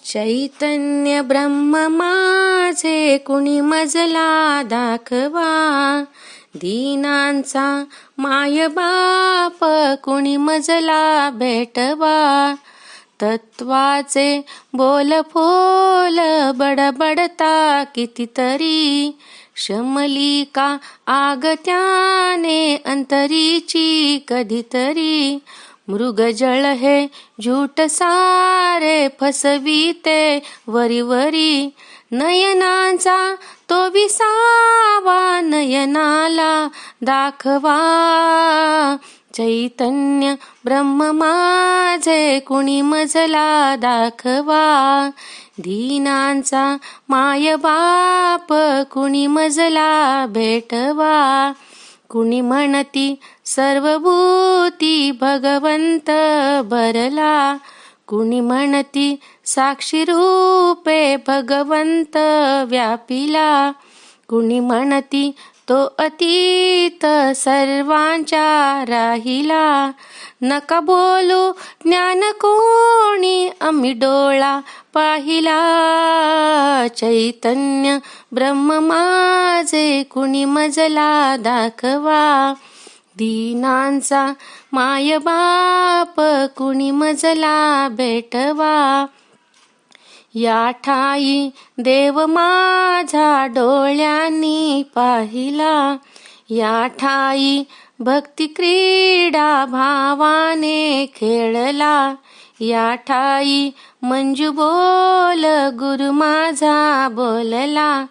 चैतन्य ब्रह्म माझे कुणी मजला दाखवा, दीनांचा माय बाप कुणी मजला भेटवा. तत्वाचे बोल फोल बडबडता कितीतरी, शमली का आग त्याने अंतरीची कधीतरी. मृगजळ हे झूट सारे फसविते वरीवरी, नयनाचा तो विसावा नयनाला दाखवा. चैतन्य ब्रह्म माझे कुणी मजला दाखवा, दीनांचा माय बाप कुणी मजला भेटवा. कुणी म्हणती सर्वभूती भगवंत भरला, कुणी म्हणती साक्षी रूपे भगवंत व्यापिला. कुणी म्हणती तो अतीत सर्वांच्या राहिला, नका बोलू ज्ञान कोणी आम्ही डोळा पाहिला. चैतन्य ब्रह्म माझे कुणी मजला दाखवा, दीनांचा माय बाप कुणी मजला भेटवा. या ठाई देव माझा डोळ्यांनी पाहिला, या ठाई भक्ती क्रीडा भावाने खेळला. या ठाई मंजू बोल गुरु माझा बोलला,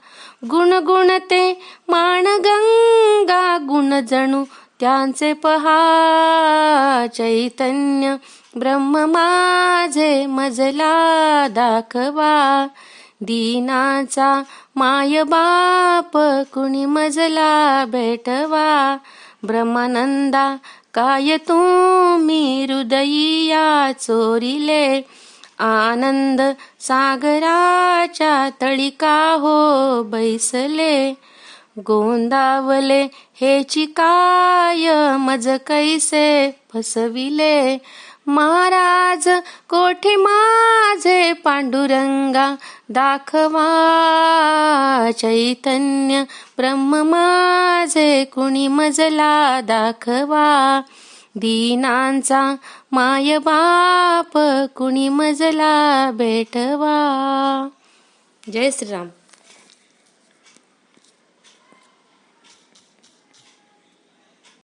गुणगुणते माणगंगा गुण जणू त्यांचे पहा. चैतन्य ब्रह्म माझे मजला दाखवा, दीनाचा माय बाप कुणी मजला भेटवा. ब्रह्मानंदा काय तुम्ही हृदयी चोरिले, आनंद सागराच्या तळी का हो बैसले. गोंदावले हेची काय मज कैसे फसविले, महाराज कोठे माझे पांडुरंगा दाखवा. चैतन्य ब्रह्म माझे कुणी मजला दाखवा, दीनांचा माय बाप कुणी मजला भेटवा. जय श्रीराम.